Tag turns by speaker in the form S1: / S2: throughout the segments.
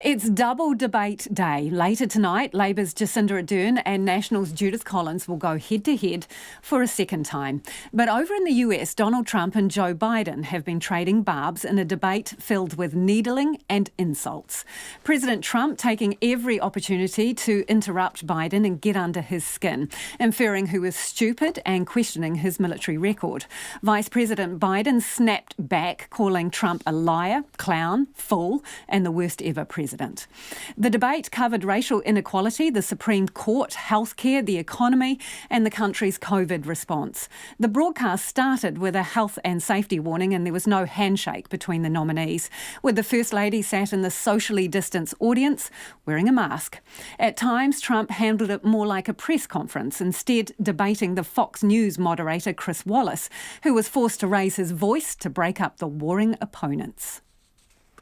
S1: It's double debate day. Later tonight, Labor's Jacinda Ardern and National's Judith Collins will go head-to-head for a second time. But over in the US, Donald Trump and Joe Biden have been trading barbs in a debate filled with needling and insults. President Trump taking every opportunity to interrupt Biden and get under his skin, inferring who is stupid and questioning his military record. Vice President Biden snapped back, calling Trump a liar, clown, fool, and the worst ever president. The debate covered racial inequality, the Supreme Court, healthcare, the economy, and the country's COVID response. The broadcast started with a health and safety warning, and there was no handshake between the nominees, with the First Lady sat in the socially distanced audience wearing a mask. At times, Trump handled it more like a press conference, instead debating the Fox News moderator Chris Wallace, who was forced to raise his voice to break up the warring opponents.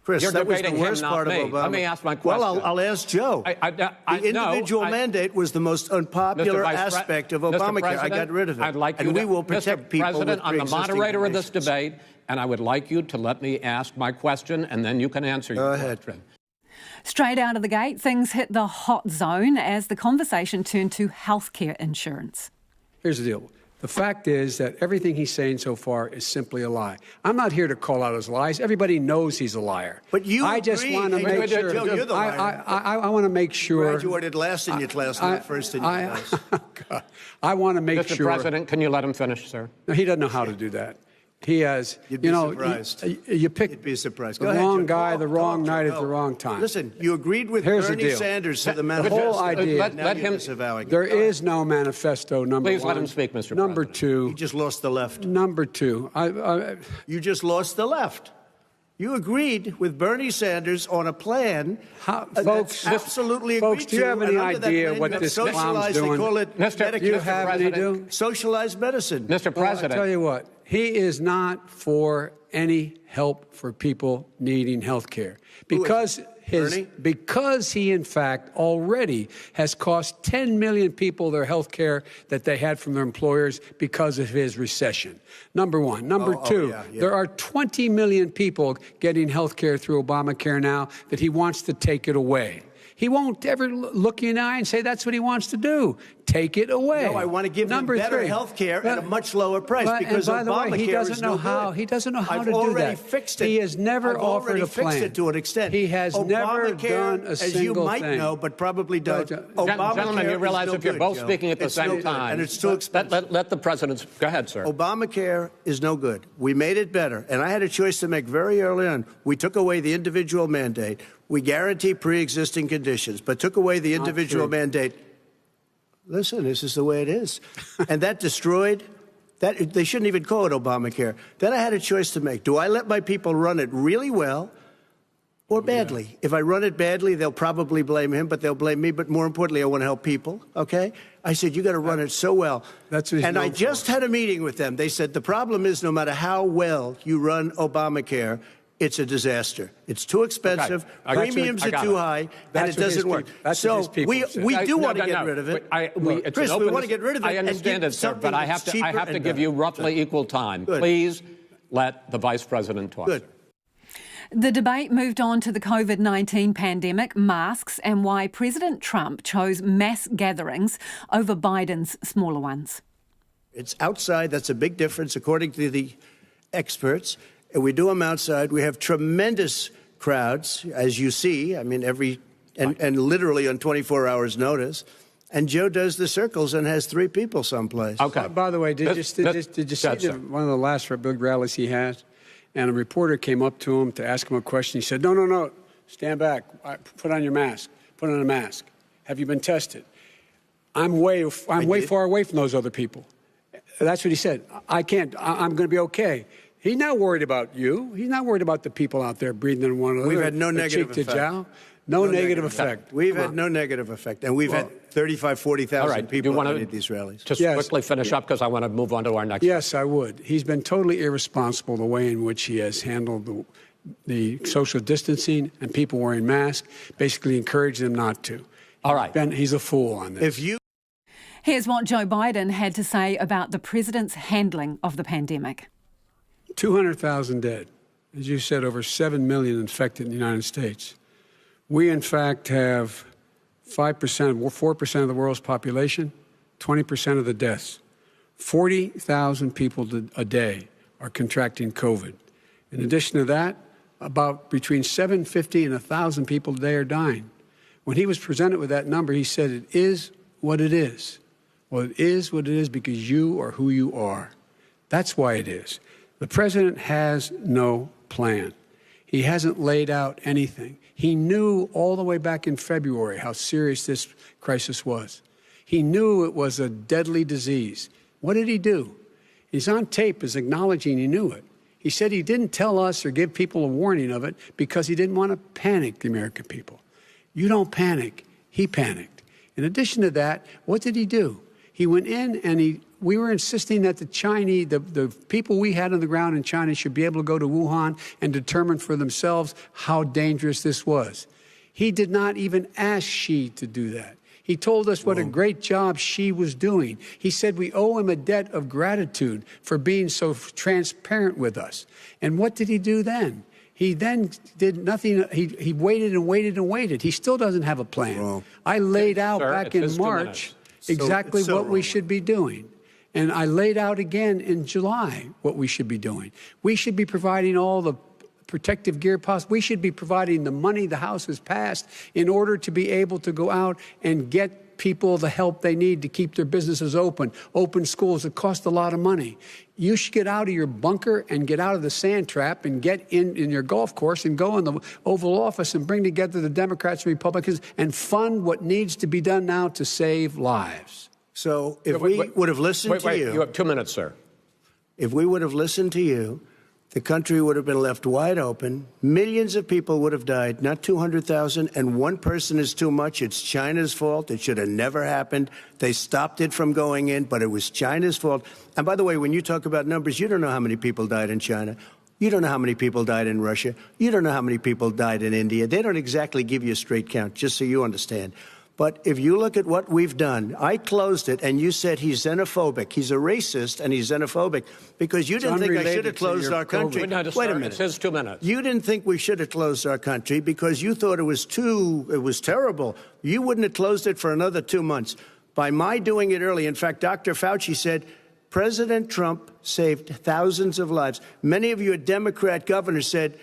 S2: Chris,
S3: You're
S2: that was the
S3: debating
S2: worst
S3: him,
S2: part
S3: not
S2: of
S3: me.
S2: Obama.
S3: Let me ask my question.
S2: Well, I'll ask Joe. The individual mandate was the most unpopular aspect of Obamacare. I got rid of it.
S3: I'd like
S2: and
S3: you
S2: we
S3: to,
S2: will protect
S3: Mr.
S2: people
S3: President,
S2: with
S3: I'm the moderator of this
S2: conditions.
S3: debate, and I would like you to let me ask my question, and then you can answer your question.
S1: Straight out of the gate, things hit the hot zone as the conversation turned to healthcare insurance.
S4: Here's the deal. The fact is that everything he's saying so far is simply a lie. I'm not here to call out his lies. Everybody knows he's a liar.
S2: But you
S4: I just want to make sure.
S2: Joe, you're the liar.
S4: I want to make sure.
S2: Graduated last in your class, not first in your class.
S4: I want to make sure.
S3: Mr. President, can you let him finish, sir?
S4: No, he doesn't know how to do that. He has,
S2: You'd be surprised.
S4: You picked
S2: You'd be surprised.
S4: the wrong guy, the wrong night at the wrong time.
S2: Listen, you agreed with
S4: Here's the
S2: Bernie
S4: deal.
S2: Sanders to the
S4: The
S2: manifesto.
S4: whole idea.
S3: Let him.
S4: There is no manifesto, number
S3: Please
S4: one.
S3: let him speak, Mr.
S4: Number
S3: President.
S4: two.
S2: You just lost the left.
S4: Number two.
S2: You just lost the left. You agreed with Bernie Sanders on a plan.
S4: Folks,
S2: absolutely
S4: folks,
S2: agreed
S4: do you
S2: to.
S4: have any
S2: And under that
S4: idea
S2: plan,
S4: what
S2: you have
S4: this clown's
S2: socialized,
S4: doing?
S2: They call it
S3: Mr.
S4: Do you
S3: Mr.
S4: have any
S3: President.
S2: socialized medicine.
S3: Mr. President.
S4: I'll tell you what, he is not for any help for people needing health care because he in fact already has cost 10 million people their health care that they had from their employers because of his recession. Number one. Number two, there are 20 million people getting health care through Obamacare now that he wants to take it away. He won't ever look you in the eye and say that's what he wants to do. Take it away.
S2: No, I want to give them better health care at a much lower price because
S4: and by
S2: Obamacare
S4: the way, he doesn't
S2: is
S4: know
S2: no
S4: how.
S2: good.
S4: He doesn't know how
S2: I've
S4: to do
S2: already
S4: that.
S2: fixed it.
S4: He has never
S2: I've
S4: offered a plan.
S2: fixed it to an extent.
S4: He has never
S2: Obamacare,
S4: done a
S2: as you
S4: single
S2: might
S4: thing.
S2: know, but probably don't.
S3: Gentlemen, you realize if you're both speaking at the same time,
S2: and it's too expensive.
S3: Let the president go ahead, sir.
S2: Obamacare is no good. We made it better, and I had a choice to make very early on. We took away the individual mandate. We guarantee pre-existing conditions, but took away the individual mandate. Listen, this is the way it is. And that destroyed that. They shouldn't even call it Obamacare. Then I had a choice to make. Do I let my people run it really well or badly? Yeah. If I run it badly, they'll probably blame him, but they'll blame me. But more importantly, I want to help people, okay? I said, you got to run it so well.
S4: That's what
S2: and I just had a meeting with them. They said, the problem is no matter how well you run Obamacare, it's a disaster. It's too expensive. Premiums are too high, and it doesn't work. So we do want to get rid of it.
S3: Chris,
S2: we want to get rid of it.
S3: I understand it, sir, but I have to give you roughly equal time.
S2: Good.
S3: Please let the vice president talk.
S2: Good.
S1: The debate moved on to the COVID-19 pandemic, masks, and why President Trump chose mass gatherings over Biden's smaller ones. It's
S2: outside. That's a big difference, according to the experts. And we do them outside. We have tremendous crowds, as you see. I mean, and literally on 24 hours notice. And Joe does the circles and has 3 people someplace.
S4: Okay. By the way, did you see one of the last big rallies he had? And a reporter came up to him to ask him a question. He said, no, stand back. Put on your mask. Put on a mask. Have you been tested? I'm way far away from those other people. That's what he said. I can't. I'm going to be okay. He's not worried about you. He's not worried about the people out there breathing in one another.
S2: We've had no negative effect.
S4: No negative effect.
S2: We've had no negative effect. And we've had 35,000, 40,000 people at these rallies.
S3: Just quickly finish up because I want to move on to our next.
S4: Yes, I would. He's been totally irresponsible the way in which he has handled the social distancing and people wearing masks, basically encouraging them not to.
S3: All right.
S4: He's a fool on this.
S1: Here's what Joe Biden had to say about the president's handling of the pandemic.
S4: 200,000 dead. As you said, over 7 million infected in the United States. We, in fact, have 5%, 4% of the world's population, 20% of the deaths. 40,000 people a day are contracting COVID. In addition to that, about between 750 and 1,000 people a day are dying. When he was presented with that number, he said, it is what it is. Well, it is what it is because you are who you are. That's why it is. The president has no plan. He hasn't laid out anything. He knew all the way back in February how serious this crisis was. He knew it was a deadly disease. What did he do? He's on tape as acknowledging he knew it. He said he didn't tell us or give people a warning of it because he didn't want to panic the American people. You don't panic. He panicked. In addition to that, what did he do? He went in and we were insisting that the Chinese, the people we had on the ground in China should be able to go to Wuhan and determine for themselves how dangerous this was. He did not even ask Xi to do that. He told us what a great job Xi was doing. He said we owe him a debt of gratitude for being so transparent with us. And what did he do then? He then did nothing. He waited and waited and waited. He still doesn't have a plan.
S2: Wrong.
S4: I laid out
S3: Sir,
S4: back in March exactly
S2: so
S4: what we
S2: wrong.
S4: should be doing. And I laid out again in July what we should be doing. We should be providing all the protective gear possible. We should be providing the money the House has passed in order to be able to go out and get people the help they need to keep their businesses open schools that cost a lot of money. You should get out of your bunker and get out of the sand trap and get in your golf course and go in the Oval Office and bring together the Democrats and Republicans and fund what needs to be done now to save lives.
S2: So if we would have listened to you.
S3: You have 2 minutes, sir.
S2: If we would have listened to you, the country would have been left wide open. Millions of people would have died, not 200,000. And one person is too much. It's China's fault. It should have never happened. They stopped it from going in, but it was China's fault. And by the way, when you talk about numbers, you don't know how many people died in China. You don't know how many people died in Russia. You don't know how many people died in India. They don't exactly give you a straight count, just so you understand. But if you look at what we've done, I closed it, and you said he's xenophobic. He's a racist, and he's xenophobic because you didn't think I should have closed our country.
S3: Wait a minute. It's his 2 minutes.
S2: You didn't think we should have closed our country because you thought it was terrible. You wouldn't have closed it for another 2 months. By my doing it early, in fact, Dr. Fauci said, President Trump saved thousands of lives. Many of your Democrat governors said,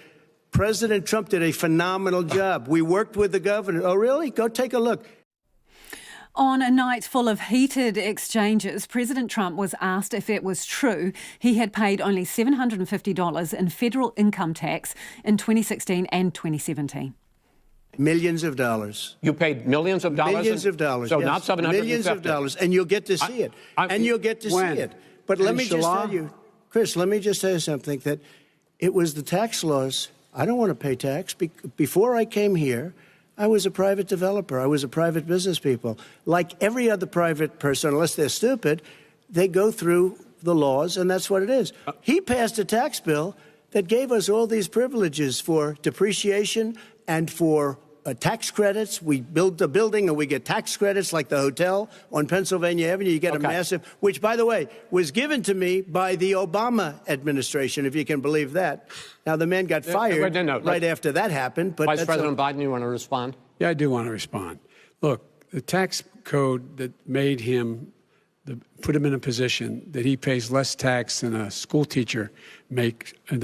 S2: President Trump did a phenomenal job. We worked with the governor. Oh, really? Go take a look.
S1: On a night full of heated exchanges, President Trump was asked if it was true he had paid only $750 in federal income tax in 2016 and 2017.
S2: Millions of dollars.
S3: You paid millions of dollars?
S2: Millions of dollars.
S3: So
S2: yes.
S3: not 750.
S2: Millions of dollars. And you'll get to see it. And you'll get to see it. But let me just tell you, Chris, let me just tell you something, that it was the tax laws. I don't want to pay tax. Before I came here, I was a private developer. I was a private business people. Like every other private person, unless they're stupid, they go through the laws, and that's what it is. He passed a tax bill that gave us all these privileges for depreciation and for tax credits. We build the building and we get tax credits, like the hotel on Pennsylvania Avenue. You get a massive, which, by the way, was given to me by the Obama administration, if you can believe that. Now, the man got fired right after that happened. But
S3: Vice President Biden, you want to respond?
S4: Yeah, I do want to respond. Look, the tax code that made him, put him in a position that he pays less tax than a school teacher makes, on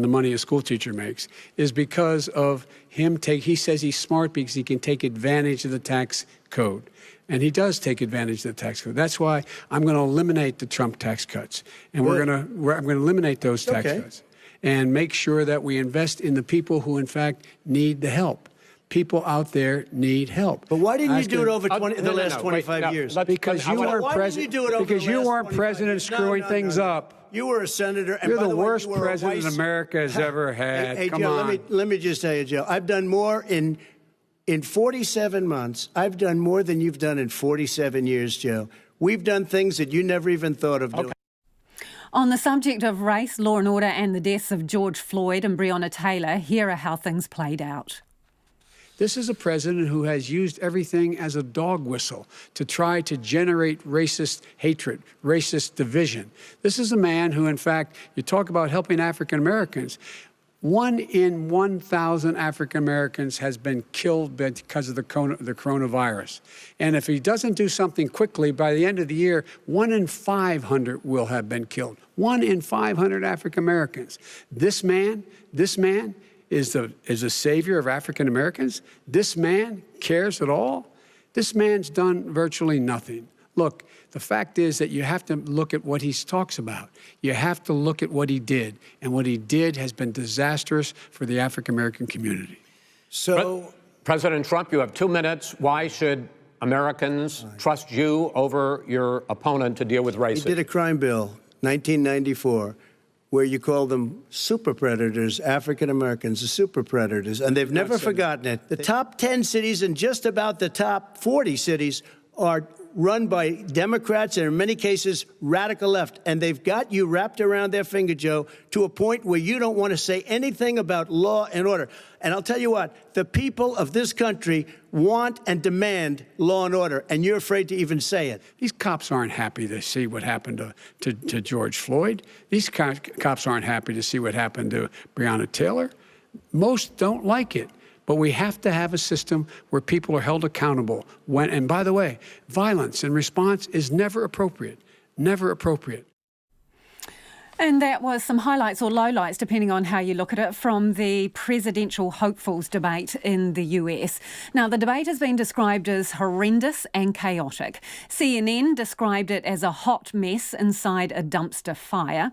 S4: the money a school teacher makes, is because of him he says he's smart because he can take advantage of the tax code. And he does take advantage of the tax code. That's why I'm going to eliminate the Trump tax cuts. And I'm going to eliminate those tax cuts and make sure that we invest in the people who, in fact, need the help. People out there need help.
S2: But why didn't you do it over the last 25 years?
S4: Because you weren't president. Because you weren't president screwing things up.
S2: You were a senator. And
S4: You're
S2: by
S4: the
S2: way,
S4: worst president America has ever had.
S2: Hey,
S4: Come
S2: Joe,
S4: on.
S2: let me just tell you, Joe. I've done more in 47 months. I've done more than you've done in 47 years, Joe. We've done things that you never even thought of doing.
S1: On the subject of race, law and order, and the deaths of George Floyd and Breonna Taylor, here are how things played out.
S4: This is a president who has used everything as a dog whistle to try to generate racist hatred, racist division. This is a man who, in fact, you talk about helping African Americans. 1 in 1,000 African Americans has been killed because of the coronavirus. And if he doesn't do something quickly, by the end of the year, 1 in 500 will have been killed. 1 in 500 African Americans. This man is a savior of African Americans. This man cares at all. This man's done virtually nothing. Look, the fact is that you have to look at what he talks about. You have to look at what he did. And what he did has been disastrous for the African-American community.
S2: So,
S3: President Trump, you have 2 minutes. Why should Americans trust you over your opponent to deal with racism?
S2: he did a crime bill, 1994, where you call them super predators, African Americans, the super predators, and they've never forgotten it. The top 10 cities and just about the top 40 cities are run by Democrats and in many cases radical left. And they've got you wrapped around their finger, Joe, to a point where you don't want to say anything about law and order. And I'll tell you what, the people of this country want and demand law and order, and you're afraid to even say it.
S4: These cops aren't happy to see what happened to George Floyd. These cops aren't happy to see what happened to Breonna Taylor. Most don't like it. But we have to have a system where people are held accountable. And by the way, violence in response is never appropriate. Never appropriate.
S1: And that was some highlights or lowlights, depending on how you look at it, from the presidential hopefuls debate in the US. Now, the debate has been described as horrendous and chaotic. CNN described it as a hot mess inside a dumpster fire.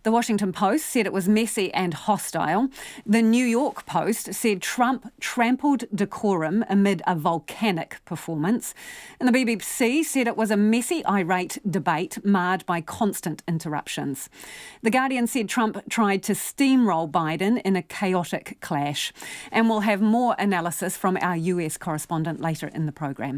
S1: The Washington Post said it was messy and hostile. The New York Post said Trump trampled decorum amid a volcanic performance. And the BBC said it was a messy, irate debate marred by constant interruptions. The Guardian said Trump tried to steamroll Biden in a chaotic clash. And we'll have more analysis from our US correspondent later in the program.